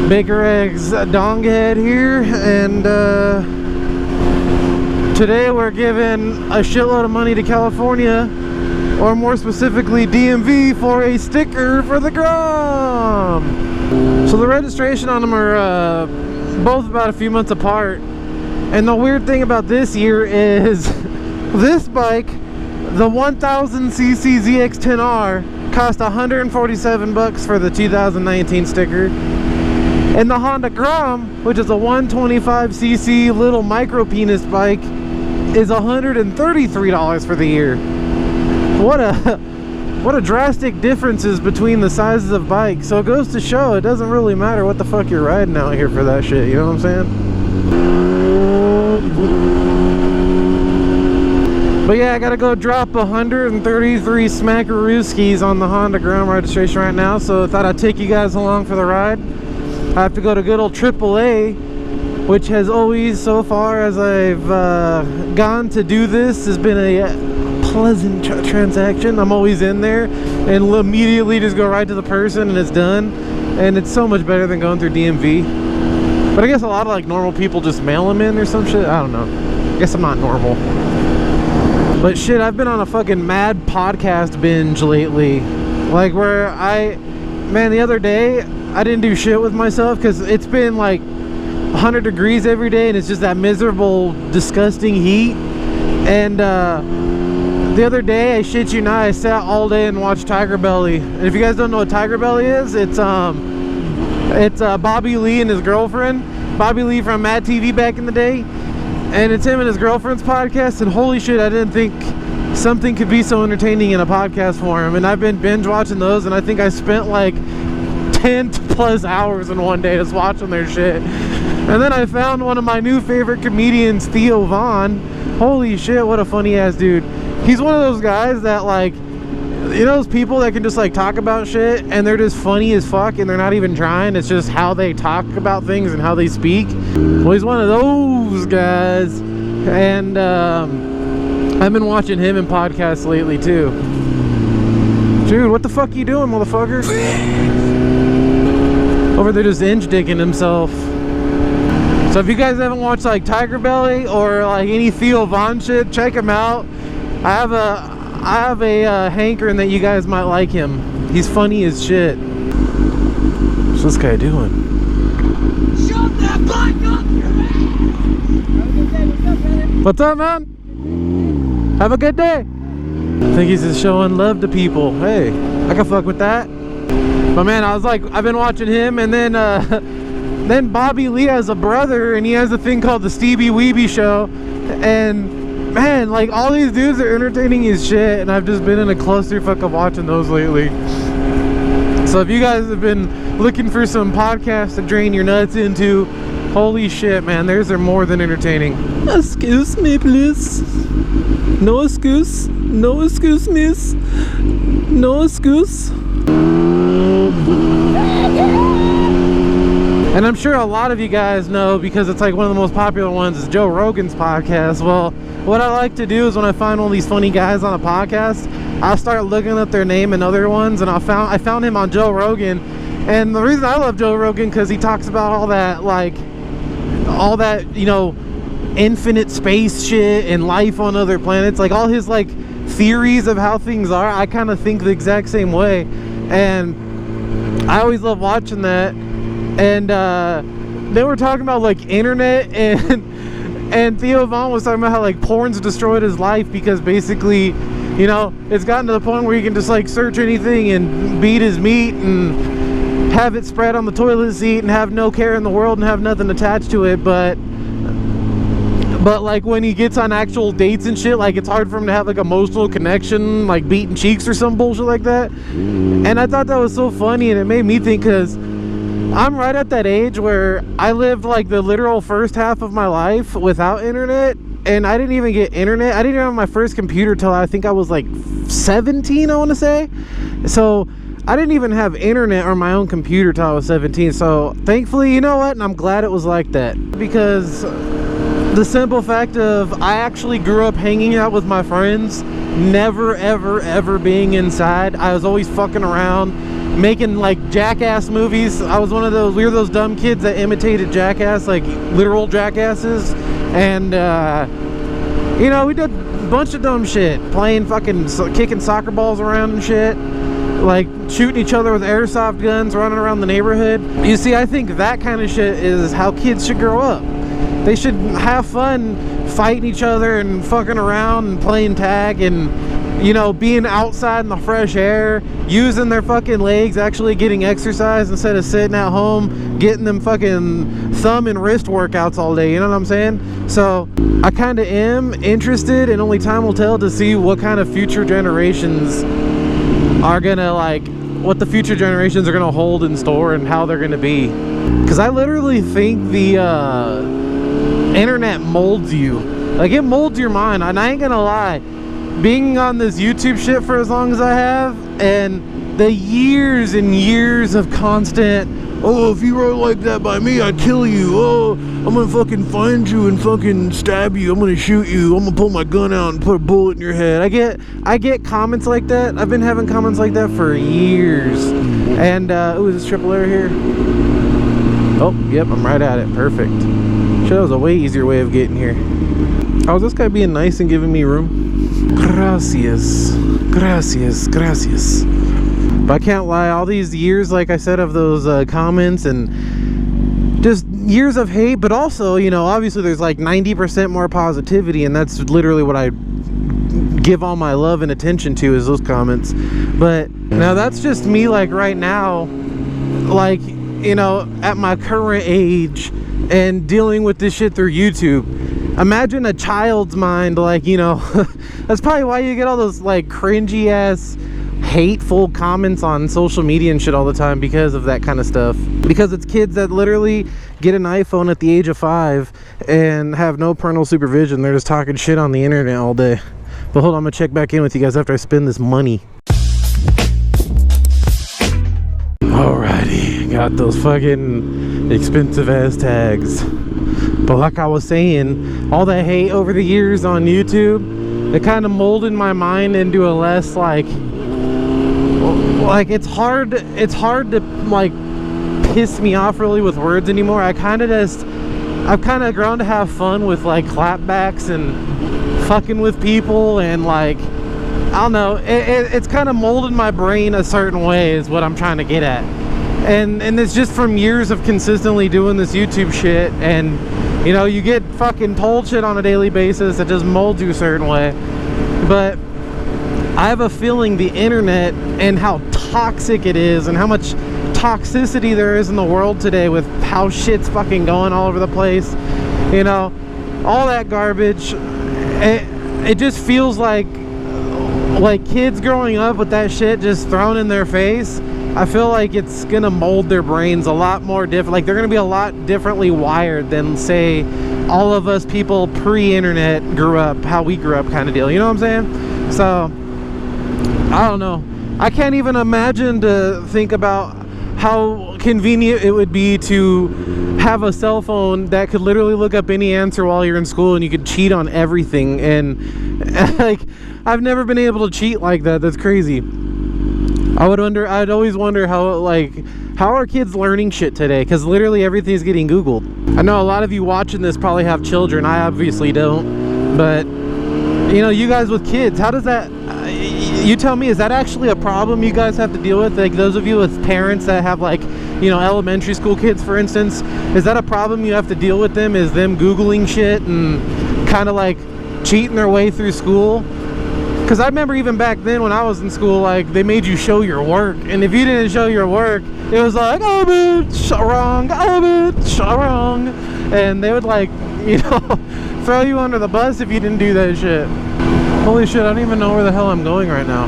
Baker Eggs Donghead here, and today we're giving a shitload of money to California, or more specifically DMV, for a sticker for the Grom. So the registration on them are both about a few months apart, and the weird thing about this year is this bike, the 1000cc ZX10R, cost $147 for the 2019 sticker. And the Honda Grom, which is a 125cc little micro penis bike, is $133 for the year. What a drastic differences between the sizes of bikes. So it goes to show it doesn't really matter what the fuck you're riding out here for that shit, you know what I'm saying? But yeah, I gotta go drop 133 smackarooskies on the Honda Grom registration right now, so I thought I'd take you guys along for the ride. I have to go to good old AAA, which has always, so far as I've gone to do this, has been a pleasant transaction. I'm always in there and immediately just go right to the person and it's done. And it's so much better than going through DMV. But I guess a lot of like normal people just mail them in or some shit. I don't know. I guess I'm not normal. But shit, I've been on a fucking mad podcast binge lately. Like where man, the other day, I didn't do shit with myself because it's been like 100 degrees every day and it's just that miserable, disgusting heat. And the other day, I shit you not, I sat all day and watched Tiger Belly. And if you guys don't know what Tiger Belly is, it's Bobby Lee and his girlfriend. Bobby Lee from Mad TV back in the day. And it's him and his girlfriend's podcast. And holy shit, I didn't think something could be so entertaining in a podcast form. And I've been binge watching those, and I think I spent like 10 plus hours in one day just watching their shit. And then I found one of my new favorite comedians, Theo Von. Holy shit, what a funny ass dude. He's one of those guys that, like, you know those people that can just like talk about shit and they're just funny as fuck and they're not even trying, it's just how they talk about things and how they speak. Well, he's one of those guys. And I've been watching him in podcasts lately too. Dude, what the fuck you doing, motherfucker? Over there just inch digging himself. So if you guys haven't watched like Tiger Belly or like any Theo Von shit, check him out. I have a hankering that you guys might like him. He's funny as shit. What's this guy doing? Shut that bike up! What's up, man? Have a good day. I think he's just showing love to people. Hey, I can fuck with that. But man, I was like, I've been watching him, and then Bobby Lee has a brother, and he has a thing called the Stevie Weeby Show. And man, like all these dudes are entertaining as shit, and I've just been in a clusterfuck of watching those lately. So if you guys have been looking for some podcasts to drain your nuts into, holy shit, man, theirs are more than entertaining. Excuse me, please. No excuse. No excuse, miss. No excuse. And I'm sure a lot of you guys know, because it's like one of the most popular ones, is Joe Rogan's podcast. Well, what I like to do is when I find one of these funny guys on a podcast, I'll start looking up their name and other ones, and I found him on Joe Rogan. And the reason I love Joe Rogan, because he talks about all that, you know, infinite space shit and life on other planets, like all his like theories of how things are. I kind of think the exact same way, and I always love watching that. And they were talking about like internet, and Theo Von was talking about how like porn's destroyed his life, because basically, you know, it's gotten to the point where you can just like search anything and beat his meat and have it spread on the toilet seat and have no care in the world and have nothing attached to it. But But like when he gets on actual dates and shit, like it's hard for him to have like emotional connection, like beating cheeks or some bullshit like that. And I thought that was so funny, and it made me think, because I'm right at that age where I lived like the literal first half of my life without internet, and I didn't even get internet. I didn't even have my first computer till I think I was like 17, I want to say. So I didn't even have internet or my own computer till I was 17. So thankfully, you know what, and I'm glad it was like that, because the simple fact of I actually grew up hanging out with my friends, never ever being inside. I was always fucking around, making like jackass movies. I was one of those, we were those dumb kids that imitated Jackass, like literal jackasses. And you know, we did a bunch of dumb shit, playing fucking, kicking soccer balls around and shit, like shooting each other with airsoft guns, running around the neighborhood. You see, I think that kind of shit is how kids should grow up. They should have fun fighting each other and fucking around and playing tag, and, you know, being outside in the fresh air, using their fucking legs, actually getting exercise instead of sitting at home getting them fucking thumb and wrist workouts all day. You know what I'm saying? So I kind of am interested, and only time will tell, to see what kind of future generations are gonna, like, what the future generations are gonna hold in store and how they're gonna be. Because I literally think the internet molds you. Like, it molds your mind, and I ain't gonna lie, being on this YouTube shit for as long as I have, and the years and years of constant, oh, if you were like that by me, I'd kill you, oh, I'm gonna fucking find you and fucking stab you, I'm gonna shoot you, I'm gonna pull my gun out and put a bullet in your head. I get comments like that. I've been having comments like that for years. And ooh, is this triple air here? Oh, yep, I'm right at it. Perfect. That was a way easier way of getting here. Oh, is this guy being nice and giving me room? Gracias. But I can't lie, all these years, like I said, of those comments and just years of hate, but also, you know, obviously there's like 90% more positivity, and that's literally what I give all my love and attention to, is those comments. But now that's just me, like right now, like, you know, at my current age, and dealing with this shit through YouTube. Imagine a child's mind, like, you know, that's probably why you get all those like cringy ass hateful comments on social media and shit all the time, because of that kind of stuff. Because it's kids that literally get an iPhone at the age of 5 and have no parental supervision. They're just talking shit on the internet all day. But hold on, I'm gonna check back in with you guys after I spend this money. Alrighty, got those fucking expensive ass tags. But like I was saying, all that hate over the years on YouTube, it kind of molded my mind into a less like it's hard to like piss me off really with words anymore. I've kind of grown to have fun with like clapbacks and fucking with people, and like, I don't know, it's kind of molded my brain a certain way, is what I'm trying to get at. And it's just from years of consistently doing this YouTube shit, and you know, you get fucking told shit on a daily basis that just molds you a certain way. But I have a feeling the internet and how toxic it is, and how much toxicity there is in the world today, with how shit's fucking going all over the place, you know, all that garbage, it just feels like kids growing up with that shit just thrown in their face. I feel like it's gonna mold their brains a lot more different. Like, they're gonna be a lot differently wired than, say, all of us people pre-internet grew up, how we grew up, kind of deal. You know what I'm saying? So I don't know. I can't even imagine to think about how convenient it would be to have a cell phone that could literally look up any answer while you're in school, and you could cheat on everything. And like, I've never been able to cheat like that. That's crazy. I'd always wonder how are kids learning shit today, because literally everything's getting Googled. I know a lot of you watching this probably have children. I obviously don't, but you know, you guys with kids, how does that, you tell me, is that actually a problem you guys have to deal with? Like, those of you with parents that have, like, you know, elementary school kids, for instance, is that a problem you have to deal with them? Is them Googling shit and kind of like cheating their way through school? Because I remember even back then when I was in school, like, they made you show your work, and if you didn't show your work, it was like, oh bitch, wrong, oh bitch, wrong, and they would, like, you know, throw you under the bus if you didn't do that shit. Holy shit, I don't even know where the hell I'm going right now.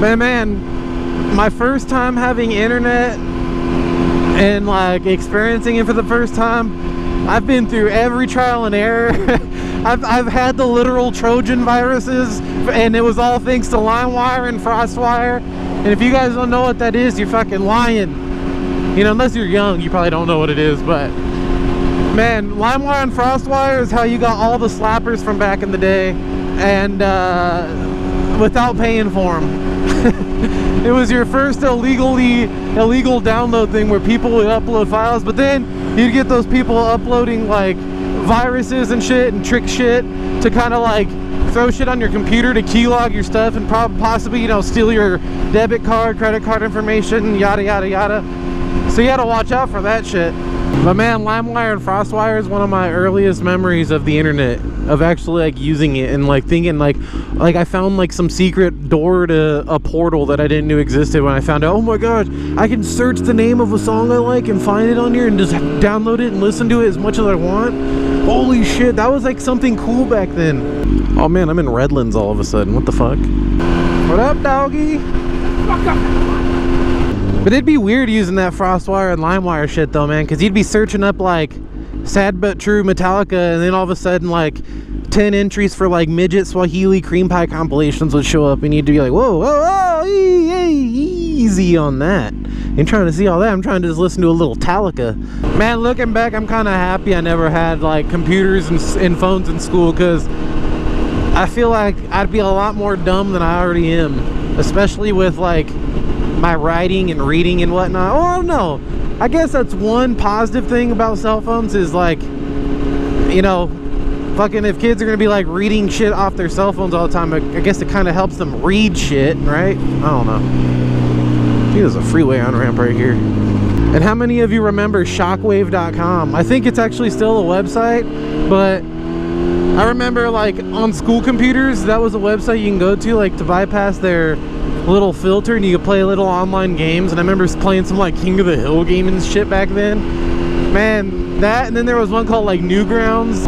Man, my first time having internet and like experiencing it for the first time, I've been through every trial and error. I've had the literal Trojan viruses, and it was all thanks to LimeWire and FrostWire. And if you guys don't know what that is, you're fucking lying. You know, unless you're young, you probably don't know what it is, but man, LimeWire and FrostWire is how you got all the slappers from back in the day, and without paying for them. It was your first illegal download thing where people would upload files, but then you'd get those people uploading like viruses and shit and trick shit to kind of like throw shit on your computer to keylog your stuff and possibly, you know, steal your debit card, credit card information, yada yada yada. So you had to watch out for that shit. But man, LimeWire and FrostWire is one of my earliest memories of the internet, of actually like using it and like thinking like I found like some secret door to a portal that I didn't know existed when I found out, oh my gosh, I can search the name of a song I like and find it on here and just download it and listen to it as much as I want. Holy shit, that was like something cool back then. Oh man, I'm in Redlands all of a sudden. What the fuck? What up, doggy? Fuck up. But it'd be weird using that FrostWire and LimeWire shit though, man, because you'd be searching up like Sad But True Metallica, and then all of a sudden like 10 entries for like midget Swahili cream pie compilations would show up, and you'd be like, whoa, whoa, whoa, easy on that. Ain't trying to see all that. I'm trying to just listen to a little Metallica. Man, looking back, I'm kind of happy I never had like computers and phones in school, because I feel like I'd be a lot more dumb than I already am, especially with like my writing and reading and whatnot. Oh, I don't know. I guess that's one positive thing about cell phones is like, you know, fucking if kids are gonna be like reading shit off their cell phones all the time, I guess it kind of helps them read shit, right? I don't know. I think there's a freeway on ramp right here. And how many of you remember shockwave.com? I think it's actually still a website, but I remember like on school computers, that was a website you can go to like to bypass their little filter, and you could play little online games. And I remember playing some like King of the Hill game and shit back then. Man, that, and then there was one called like Newgrounds.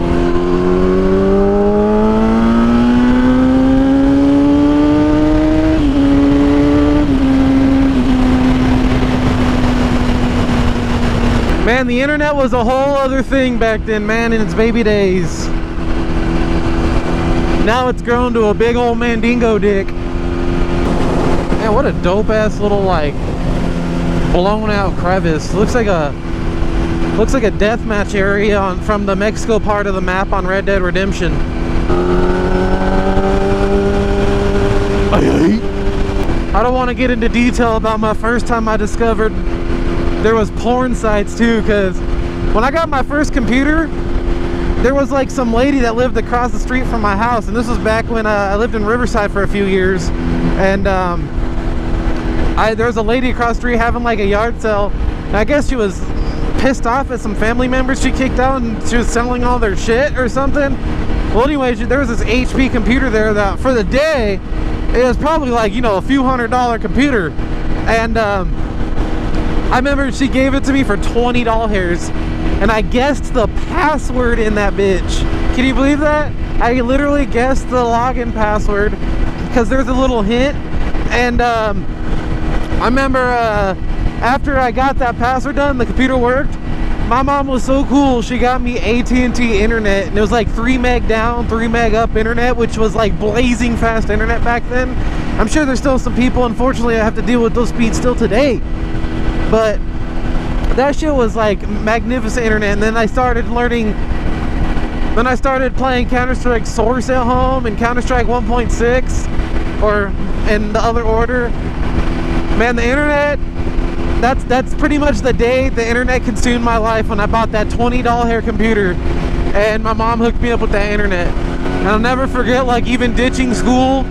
Man, the internet was a whole other thing back then, man, in its baby days. Now it's grown to a big old mandingo dick. Man, what a dope ass little like blown out crevice. Looks like a deathmatch area from the Mexico part of the map on Red Dead Redemption. I don't want to get into detail about my first time I discovered there was porn sites too, because when I got my first computer, there was like some lady that lived across the street from my house, and this was back when I lived in Riverside for a few years, and there was a lady across the street having like a yard sale, and I guess she was pissed off at some family members she kicked out, and she was selling all their shit or something. Well, anyway, there was this HP computer there that for the day, it was probably like, you know, a few $100 computer, and I remember she gave it to me for $20, and I guessed the password in that bitch. Can you believe that? I literally guessed the login password because there's a little hint, and I remember after I got that password done, the computer worked. My mom was so cool, she got me AT&T internet, and it was like 3 meg down, 3 meg up internet, which was like blazing fast internet back then. I'm sure there's still some people, unfortunately, I have to deal with those speeds still today, but that shit was like magnificent internet. And then I started playing Counter-Strike Source at home and Counter-Strike 1.6, or in the other order. Man, the internet, that's pretty much the day the internet consumed my life, when I bought that $20 hair computer and my mom hooked me up with that internet. And I'll never forget like even ditching school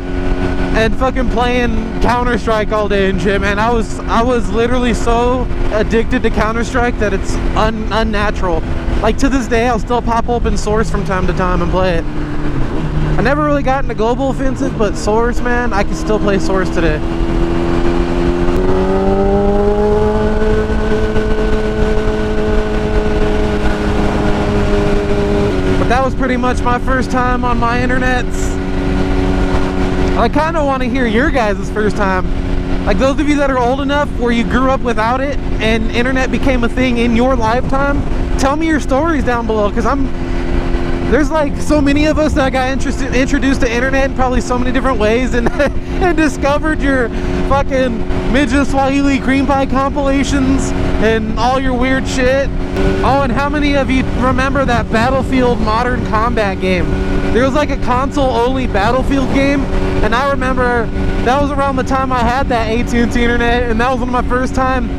and fucking playing Counter-Strike all day and shit, man. I was literally so addicted to Counter-Strike that it's unnatural. Like to this day, I'll still pop open Source from time to time and play it. I never really got into Global Offensive, but Source, man, I can still play Source today. But that was pretty much my first time on my internets. I kind of want to hear your guys' first time. Like those of you that are old enough where you grew up without it and internet became a thing in your lifetime, tell me your stories down below, because there's like so many of us that got introduced to internet in probably so many different ways, and and discovered your fucking Midget Swahili cream pie compilations and all your weird shit. Oh, and how many of you remember that Battlefield Modern Combat game? There was like a console-only Battlefield game, and I remember that was around the time I had that AT&T internet, and that was one of my first time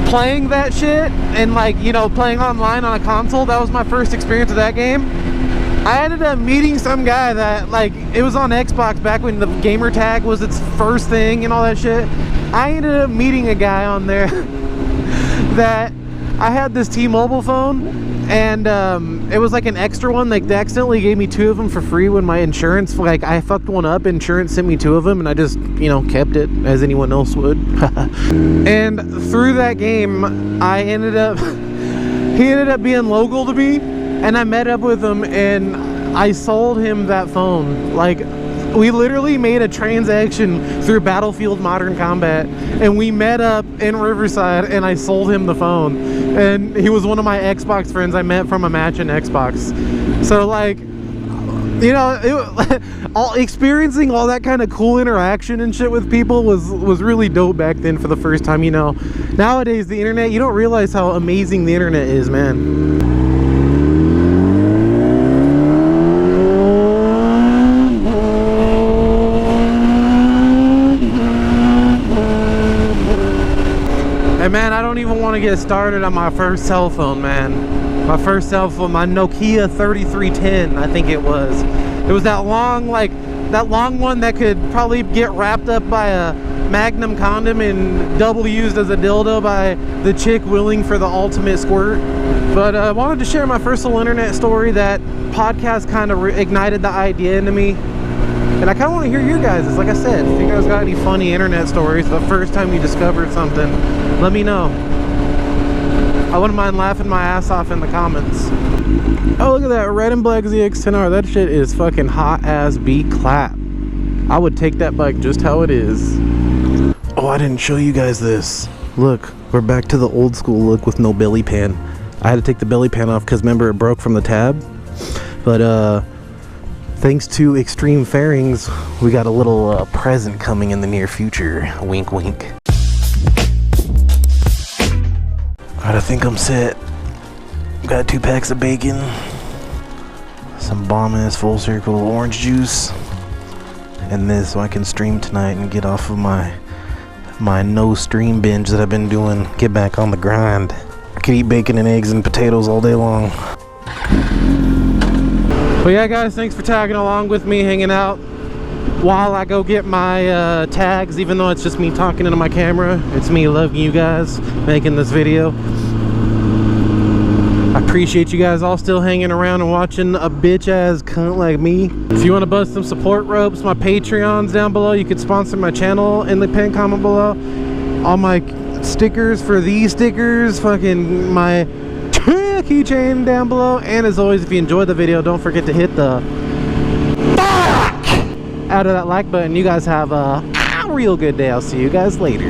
playing that shit, and like, you know, playing online on a console. That was my first experience with that game. I ended up meeting some guy that, like, it was on Xbox back when the gamer tag was its first thing and all that shit. I ended up meeting a guy on there that I had this T-Mobile phone, and it was like an extra one. Like, they accidentally gave me 2 of them for free when my insurance, like, I fucked one up. Insurance sent me 2 of them, and I just, you know, kept it as anyone else would. And through that game, he ended up being local to me, and I met up with him, and I sold him that phone. Like, we literally made a transaction through Battlefield Modern Combat, and we met up in Riverside, and I sold him the phone. And he was one of my Xbox friends I met from a match in Xbox. So, like, you know, experiencing all that kind of cool interaction and shit with people was really dope back then for the first time. You know, nowadays the internet, you don't realize how amazing the internet is, man. Man, I don't even want to get started on my first cell phone, man. My first cell phone, my Nokia 3310, I think it was. It was that long one that could probably get wrapped up by a Magnum condom and double used as a dildo by the chick willing for the ultimate squirt. But I wanted to share my first little internet story. That podcast kind of ignited the idea into me. And I kind of want to hear your guys'. Like I said, if you guys got any funny internet stories, the first time you discovered something, let me know. I wouldn't mind laughing my ass off in the comments. Oh, look at that red and black ZX-10R. That shit is fucking hot as B-clap. I would take that bike just how it is. Oh, I didn't show you guys this. Look, we're back to the old school look with no belly pan. I had to take the belly pan off because remember it broke from the tab. But thanks to Extreme Fairings, we got a little present coming in the near future. Wink, wink. Alright, I think I'm set. Got 2 packs of bacon, some bomb-ass Full Circle orange juice, and this so I can stream tonight and get off of my no stream binge that I've been doing. Get back on the grind. I could eat bacon and eggs and potatoes all day long. But yeah, guys, thanks for tagging along with me, hanging out while I go get my tags. Even though it's just me talking into my camera, it's me loving you guys, making this video. I appreciate you guys all still hanging around and watching a bitch-ass cunt like me. If you want to bust some support ropes, my Patreon's down below. You could sponsor my channel in the pinned comment below. All my stickers for these stickers, fucking my keychain down below. And as always, if you enjoyed the video, don't forget to hit the fuck out of that like button. You guys have a real good day. I'll see you guys later.